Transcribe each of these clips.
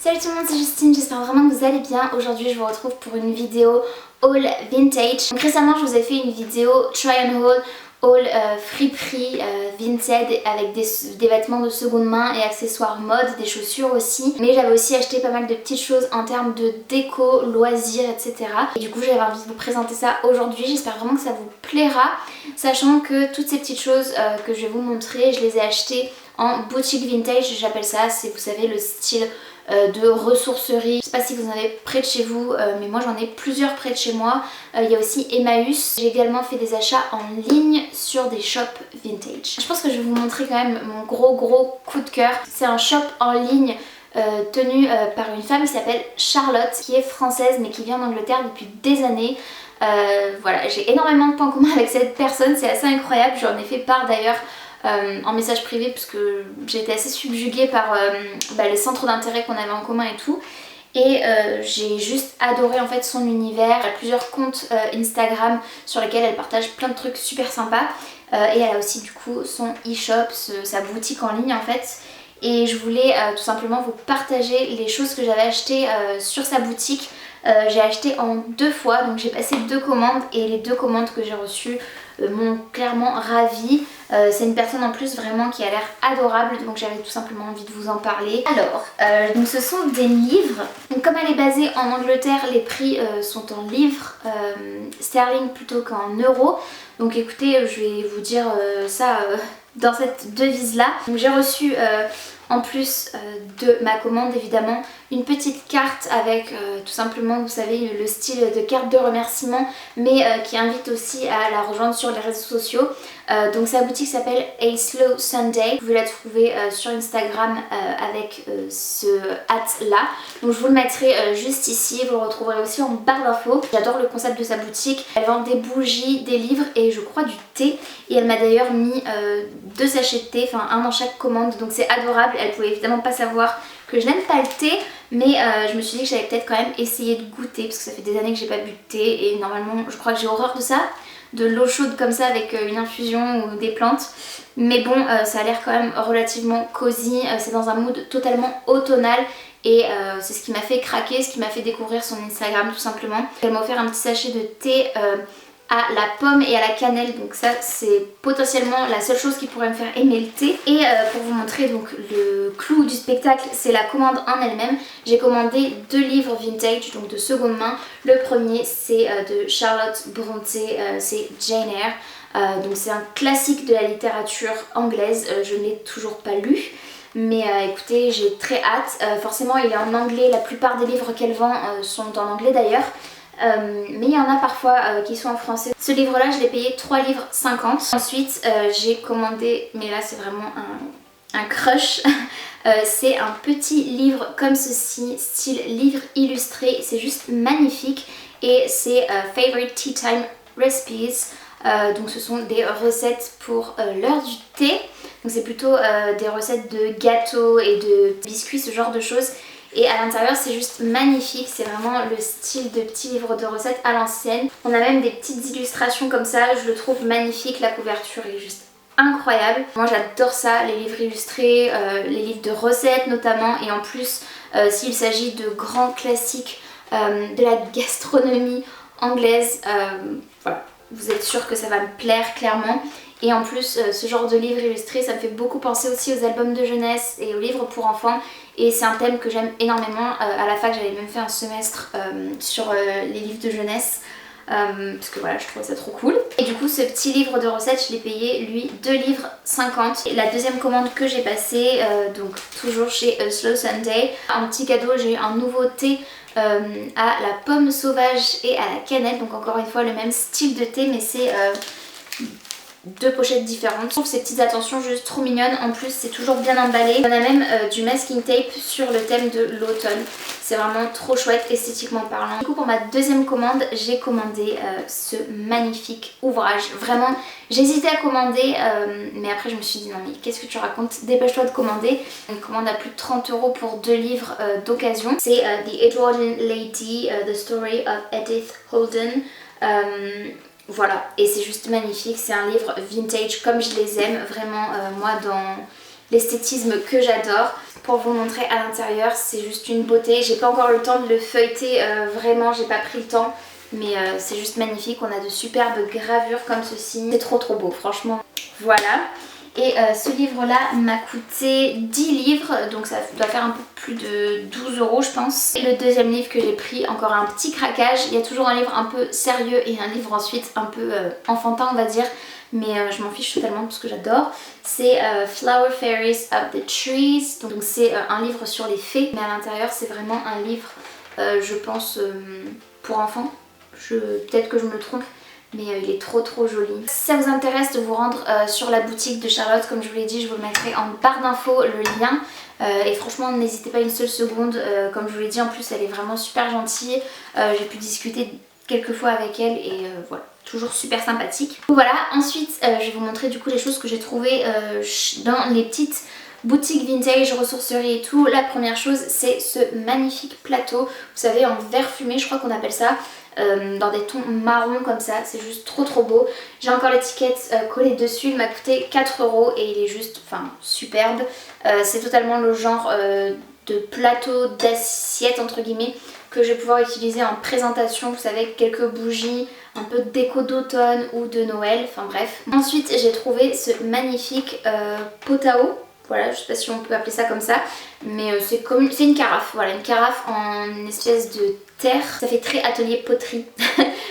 Salut tout le monde, c'est Justine, j'espère vraiment que vous allez bien. Aujourd'hui je vous retrouve pour une vidéo haul vintage. Donc, récemment je vous ai fait une vidéo try and haul friperie vintage avec des vêtements de seconde main et accessoires mode, des chaussures aussi. Mais j'avais aussi acheté pas mal de petites choses en termes de déco, loisirs, etc. Et du coup j'avais envie de vous présenter ça aujourd'hui. J'espère vraiment que ça vous plaira, sachant que toutes ces petites choses que je vais vous montrer, je les ai achetées en boutique vintage, j'appelle ça. C'est, vous savez, le style de ressourcerie. Je sais pas si vous en avez près de chez vous, mais moi j'en ai plusieurs près de chez moi. Il y a aussi Emmaüs. J'ai également fait des achats en ligne sur des shops vintage. Je pense que je vais vous montrer quand même mon gros coup de cœur. C'est un shop en ligne tenu par une femme qui s'appelle Charlotte, qui est française mais qui vient d'Angleterre depuis des années. Voilà, j'ai énormément de points communs avec cette personne, c'est assez incroyable. J'en ai fait part d'ailleurs en message privé parce que j'ai été assez subjuguée par les centres d'intérêt qu'on avait en commun et tout. Et j'ai juste adoré en fait son univers. Elle a plusieurs comptes Instagram sur lesquels elle partage plein de trucs super sympas. Et elle a aussi du coup son e-shop, sa boutique en ligne en fait. Et je voulais tout simplement vous partager les choses que j'avais achetées sur sa boutique. J'ai acheté en 2 fois, donc j'ai passé 2 commandes et les 2 commandes que j'ai reçues m'ont clairement ravie. C'est une personne en plus vraiment qui a l'air adorable, donc j'avais tout simplement envie de vous en parler. Alors, donc ce sont des livres. Donc comme elle est basée en Angleterre, les prix sont en livres sterling plutôt qu'en euros. Donc écoutez, je vais vous dire ça dans cette devise là. Donc j'ai reçu en plus de ma commande évidemment une petite carte avec tout simplement, vous savez, le style de carte de remerciement, mais qui invite aussi à la rejoindre sur les réseaux sociaux. Donc sa boutique s'appelle A Slow Sunday. Vous pouvez la trouver sur Instagram avec ce hâte là. Donc je vous le mettrai juste ici. Vous le retrouverez aussi en barre d'infos. J'adore le concept de sa boutique. Elle vend des bougies, des livres et je crois du thé. Et elle m'a d'ailleurs mis 2 sachets de thé, enfin un dans chaque commande. Donc c'est adorable. Elle pouvait évidemment pas savoir que je n'aime pas le thé, mais je me suis dit que j'allais peut-être quand même essayer de goûter parce que ça fait des années que j'ai pas bu de thé et normalement je crois que j'ai horreur de ça, de l'eau chaude comme ça avec une infusion ou des plantes. Mais bon, ça a l'air quand même relativement cosy, c'est dans un mood totalement automnal et c'est ce qui m'a fait craquer, ce qui m'a fait découvrir son Instagram tout simplement. Elle m'a offert un petit sachet de thé à la pomme et à la cannelle, donc ça c'est potentiellement la seule chose qui pourrait me faire aimer le thé. Et pour vous montrer donc le clou du spectacle, c'est la commande en elle-même. J'ai commandé 2 livres vintage, donc de seconde main. Le premier c'est de Charlotte Brontë, c'est Jane Eyre. Donc c'est un classique de la littérature anglaise, je ne l'ai toujours pas lu. Mais écoutez, j'ai très hâte. Forcément il est en anglais, la plupart des livres qu'elle vend sont en anglais d'ailleurs. Mais il y en a parfois qui sont en français. Ce livre là je l'ai payé 3 livres 50. Ensuite j'ai commandé, mais là c'est vraiment un crush. C'est un petit livre comme ceci, style livre illustré, c'est juste magnifique. Et c'est Favorite Tea Time Recipes. Donc ce sont des recettes pour l'heure du thé. Donc c'est plutôt des recettes de gâteaux et de biscuits, ce genre de choses. Et à l'intérieur c'est juste magnifique, c'est vraiment le style de petit livre de recettes à l'ancienne. On a même des petites illustrations comme ça, je le trouve magnifique, la couverture est juste incroyable. Moi j'adore ça, les livres illustrés, les livres de recettes notamment, et en plus s'il s'agit de grands classiques de la gastronomie anglaise, voilà, vous êtes sûr que ça va me plaire clairement. Et en plus ce genre de livre illustré ça me fait beaucoup penser aussi aux albums de jeunesse et aux livres pour enfants. Et c'est un thème que j'aime énormément. À la fac j'avais même fait un semestre sur les livres de jeunesse. Parce que voilà, je trouvais ça trop cool. Et du coup ce petit livre de recettes je l'ai payé lui 2 livres 50. Et la deuxième commande que j'ai passée, donc toujours chez Slow Sunday, en petit cadeau j'ai eu un nouveau thé à la pomme sauvage et à la cannelle. Donc encore une fois le même style de thé, mais c'est 2 pochettes différentes. Je trouve ces petites attentions juste trop mignonnes. En plus c'est toujours bien emballé. On a même du masking tape sur le thème de l'automne. C'est vraiment trop chouette esthétiquement parlant. Du coup pour ma deuxième commande j'ai commandé ce magnifique ouvrage. Vraiment j'hésitais à commander mais après je me suis dit non mais qu'est-ce que tu racontes, dépêche-toi de commander. Une commande à plus de 30 € pour 2 livres d'occasion. C'est The Edwardian Lady, The Story of Edith Holden. Voilà, et c'est juste magnifique, c'est un livre vintage comme je les aime, vraiment moi dans l'esthétisme que j'adore. pour vous montrer à l'intérieur. C'est juste une beauté. J'ai pas encore le temps de le feuilleter, vraiment j'ai pas pris le temps. Mais c'est juste magnifique. On a de superbes gravures comme ceci. C'est trop beau franchement. Voilà. Et ce livre là m'a coûté 10 livres, donc ça doit faire un peu plus de 12 € je pense. Et le deuxième livre que j'ai pris, encore un petit craquage. Il y a toujours un livre un peu sérieux et un livre ensuite un peu enfantin on va dire. Mais je m'en fiche totalement parce que j'adore. C'est Flower Fairies of the Trees. Donc c'est un livre sur les fées. Mais à l'intérieur c'est vraiment un livre je pense pour enfants. Peut-être que je me trompe. Mais il est trop joli. Si ça vous intéresse de vous rendre sur la boutique de Charlotte, comme je vous l'ai dit, je vous le mettrai en barre d'infos le lien. Et franchement n'hésitez pas une seule seconde, comme je vous l'ai dit en plus elle est vraiment super gentille. J'ai pu discuter quelques fois avec elle et voilà, toujours super sympathique. Donc voilà, ensuite je vais vous montrer du coup les choses que j'ai trouvées dans les petites boutique vintage, ressourcerie et tout. La première chose c'est ce magnifique plateau, vous savez en verre fumé je crois qu'on appelle ça, dans des tons marrons comme ça, c'est juste trop beau. J'ai encore l'étiquette collée dessus, il m'a coûté 4 € et il est juste superbe. C'est totalement le genre de plateau d'assiette entre guillemets que je vais pouvoir utiliser en présentation, vous savez, avec quelques bougies, un peu de déco d'automne ou de Noël, enfin bref. Ensuite j'ai trouvé ce magnifique pot à eau. Voilà, je sais pas si on peut appeler ça comme ça, mais c'est une carafe, voilà, une carafe en une espèce de terre. Ça fait très atelier poterie,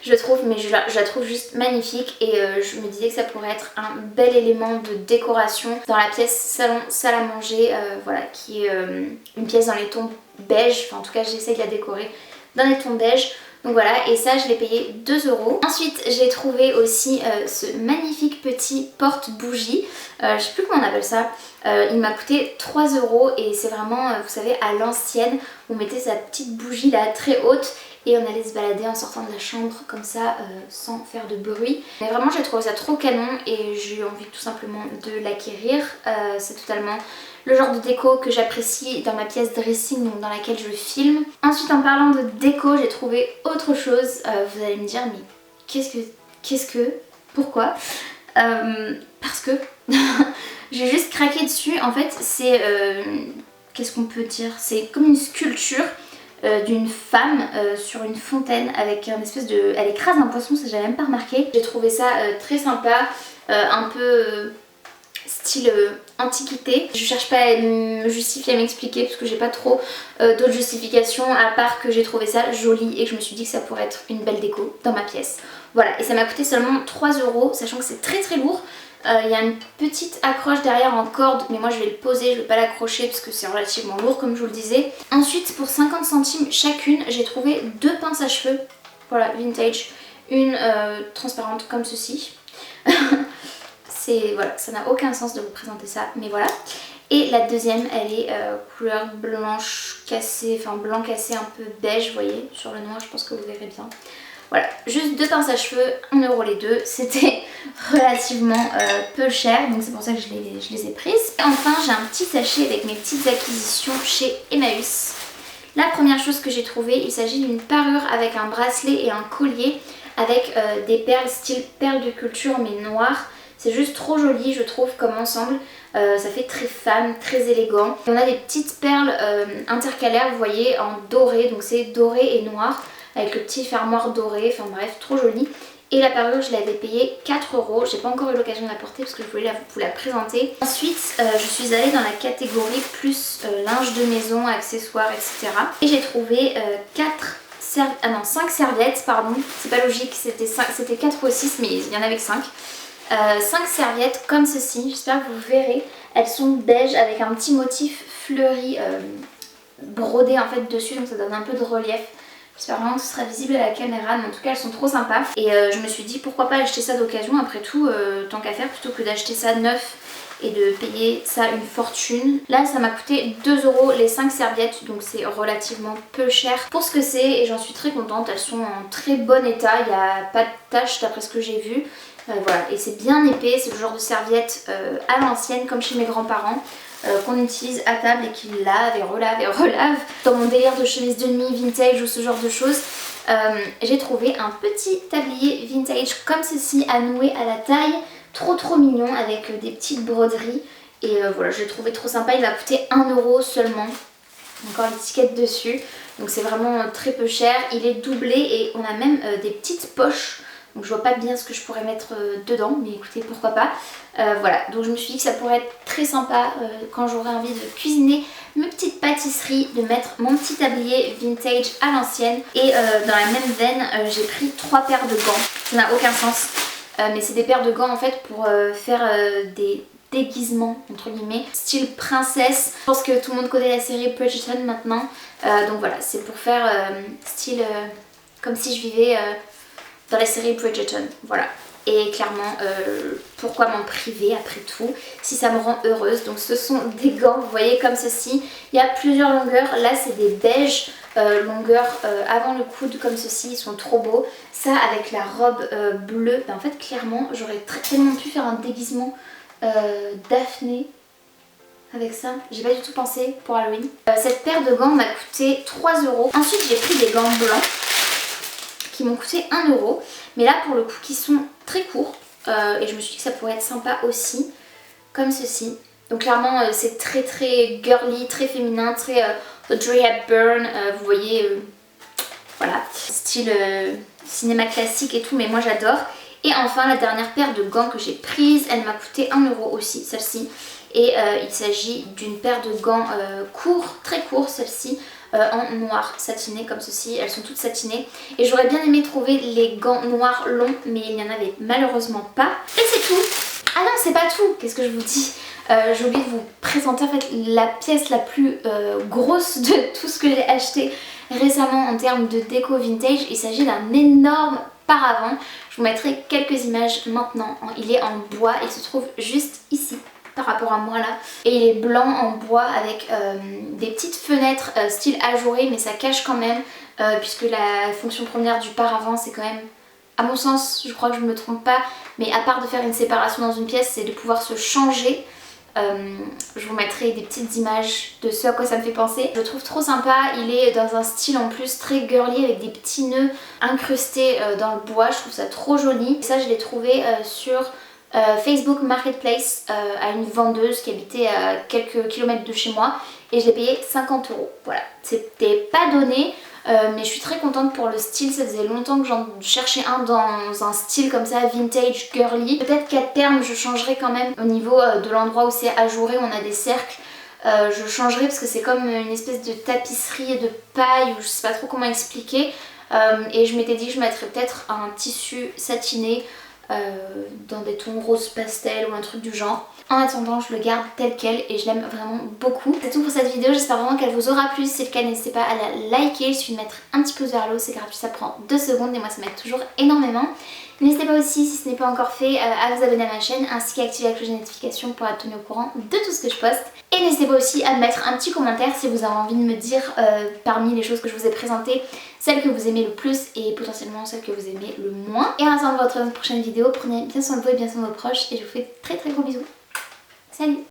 je trouve, mais je la trouve juste magnifique et je me disais que ça pourrait être un bel élément de décoration dans la pièce salon, salle à manger, voilà, qui est une pièce dans les tons beige, enfin en tout cas j'essaie de la décorer dans les tons beige. Donc voilà, et ça je l'ai payé 2 €. Ensuite j'ai trouvé aussi ce magnifique petit porte-bougie, je sais plus comment on appelle ça, il m'a coûté 3 € et c'est vraiment, vous savez, à l'ancienne, on mettait sa petite bougie là très haute et on allait se balader en sortant de la chambre comme ça sans faire de bruit. Mais vraiment j'ai trouvé ça trop canon et j'ai eu envie tout simplement de l'acquérir. C'est totalement le genre de déco que j'apprécie dans ma pièce dressing, donc dans laquelle je filme. Ensuite en parlant de déco j'ai trouvé autre chose. Vous allez me dire mais qu'est-ce que pourquoi parce que j'ai juste craqué dessus. En fait c'est qu'est-ce qu'on peut dire, c'est comme une sculpture d'une femme sur une fontaine avec un espèce de... Elle écrase un poisson, ça j'avais même pas remarqué. J'ai trouvé ça très sympa, un peu style antiquité. Je cherche pas à me justifier, à m'expliquer parce que j'ai pas trop d'autres justifications à part que j'ai trouvé ça joli et que je me suis dit que ça pourrait être une belle déco dans ma pièce. Voilà, et ça m'a coûté seulement 3 €, sachant que c'est très lourd. Il y a une petite accroche derrière en corde, mais moi je vais le poser, je vais pas l'accrocher parce que c'est relativement lourd comme je vous le disais. Ensuite pour 50 centimes chacune, j'ai trouvé 2 pinces à cheveux, voilà, vintage, une transparente comme ceci. Voilà, ça n'a aucun sens de vous présenter ça, mais voilà. Et la deuxième elle est couleur blanche cassée, enfin blanc cassé un peu beige, vous voyez, sur le noir je pense que vous verrez bien. Voilà, juste 2 pinces à cheveux, 1 € les deux, c'était relativement peu cher, donc c'est pour ça que je les ai prises. Et enfin j'ai un petit sachet avec mes petites acquisitions chez Emmaüs. La première chose que j'ai trouvée, il s'agit d'une parure avec un bracelet et un collier avec des perles style perles de culture mais noires. C'est juste trop joli je trouve comme ensemble, ça fait très femme, très élégant. Et on a des petites perles intercalaires vous voyez en doré, donc c'est doré et noir avec le petit fermoir doré, enfin bref trop joli. Et la parure je l'avais payée 4 €, j'ai pas encore eu l'occasion de la porter parce que je voulais vous la présenter. Ensuite je suis allée dans la catégorie plus linge de maison, accessoires etc. Et j'ai trouvé 5 serviettes, pardon, c'est pas logique, c'était 4 ou 6 mais il y en avait que 5. 5 serviettes comme ceci, j'espère que vous verrez. Elles sont beige avec un petit motif fleuri brodé en fait dessus, donc ça donne un peu de relief. J'espère vraiment que ce sera visible à la caméra, mais en tout cas elles sont trop sympas. Et je me suis dit pourquoi pas acheter ça d'occasion après tout, tant qu'à faire, plutôt que d'acheter ça neuf et de payer ça une fortune. Là ça m'a coûté 2 € les 5 serviettes, donc c'est relativement peu cher pour ce que c'est et j'en suis très contente. Elles sont en très bon état, il n'y a pas de taches d'après ce que j'ai vu. Voilà, et c'est bien épais, c'est le genre de serviette à l'ancienne comme chez mes grands-parents. Qu'on utilise à table et qui lave et relave. Dans mon délire de chemise de nuit vintage ou ce genre de choses, j'ai trouvé un petit tablier vintage comme ceci à nouer à la taille, trop mignon avec des petites broderies Et voilà, je l'ai trouvé trop sympa. Il m'a coûté 1 € seulement. Encore l'étiquette dessus. Donc c'est vraiment très peu cher. Il est doublé et on a même des petites poches. Donc je vois pas bien ce que je pourrais mettre dedans. Mais écoutez, pourquoi pas. Voilà, donc je me suis dit que ça pourrait être très sympa quand j'aurai envie de cuisiner mes petites pâtisseries, de mettre mon petit tablier vintage à l'ancienne. Et dans la même veine, j'ai pris 3 paires de gants. Ça n'a aucun sens. Mais c'est des paires de gants en fait pour faire des déguisements entre guillemets, style princesse. Je pense que tout le monde connaît la série Bridgerton maintenant. Donc voilà, c'est pour faire style comme si je vivais dans la série Bridgerton. Voilà. Et clairement, pourquoi m'en priver après tout si ça me rend heureuse. Donc ce sont des gants, vous voyez, comme ceci. Il y a plusieurs longueurs. Là c'est des beiges, longueur avant le coude comme ceci. Ils sont trop beaux. Ça avec la robe bleue, ben, en fait clairement j'aurais tellement pu faire un déguisement Daphné avec ça. J'ai pas du tout pensé pour Halloween. Cette paire de gants m'a coûté 3 €. Ensuite j'ai pris des gants blancs qui m'ont coûté 1 €. Mais là pour le coup qui sont très courts. Et je me suis dit que ça pourrait être sympa aussi. Comme ceci. Donc clairement c'est très très girly, très féminin, très Audrey Hepburn. Vous voyez, voilà. Style cinéma classique et tout, mais moi j'adore. Et enfin la dernière paire de gants que j'ai prise, elle m'a coûté 1 € aussi, celle-ci. Et il s'agit d'une paire de gants courts, très courts, celle-ci, en noir satiné comme ceci. Elles sont toutes satinées. Et j'aurais bien aimé trouver les gants noirs longs, mais il n'y en avait malheureusement pas. Et c'est tout. Ah non, c'est pas tout. Qu'est-ce que je vous dis? J'ai oublié de vous présenter en fait la pièce la plus grosse de tout ce que j'ai acheté récemment en termes de déco vintage. Il s'agit d'un énorme paravent. Je vous mettrai quelques images maintenant. Il est en bois, il se trouve juste ici par rapport à moi là. Et il est blanc en bois avec des petites fenêtres style ajouré, mais ça cache quand même puisque la fonction première du paravent c'est quand même, à mon sens, je crois que je ne me trompe pas, mais à part de faire une séparation dans une pièce, c'est de pouvoir se changer. Je vous mettrai des petites images de ce à quoi ça me fait penser. Je le trouve trop sympa, il est dans un style en plus très girly avec des petits nœuds incrustés dans le bois, je trouve ça trop joli. Et ça je l'ai trouvé sur Facebook Marketplace à une vendeuse qui habitait à quelques kilomètres de chez moi et je l'ai payé 50 €. Voilà, c'était pas donné. Mais je suis très contente pour le style, ça faisait longtemps que j'en cherchais un dans un style comme ça, vintage, girly. Peut-être qu'à terme je changerai quand même au niveau de l'endroit où c'est ajouré, où on a des cercles. Je changerai parce que c'est comme une espèce de tapisserie de paille ou je sais pas trop comment expliquer. Et je m'étais dit que je mettrais peut-être un tissu satiné dans des tons rose pastel ou un truc du genre. En attendant, je le garde tel quel et je l'aime vraiment beaucoup. C'est tout pour cette vidéo, j'espère vraiment qu'elle vous aura plu. Si c'est le cas, n'hésitez pas à la liker. Il suffit de mettre un petit pouce vers le haut, c'est gratuit, ça prend 2 secondes et moi ça m'aide toujours énormément. N'hésitez pas aussi, si ce n'est pas encore fait, à vous abonner à ma chaîne ainsi qu'à activer la cloche de notification pour être tenu au courant de tout ce que je poste. Et n'hésitez pas aussi à mettre un petit commentaire si vous avez envie de me dire parmi les choses que je vous ai présentées, celles que vous aimez le plus et potentiellement celles que vous aimez le moins. Et en attendant votre prochaine vidéo, prenez bien soin de vous et bien soin de vos proches et je vous fais très très gros bisous. Salut!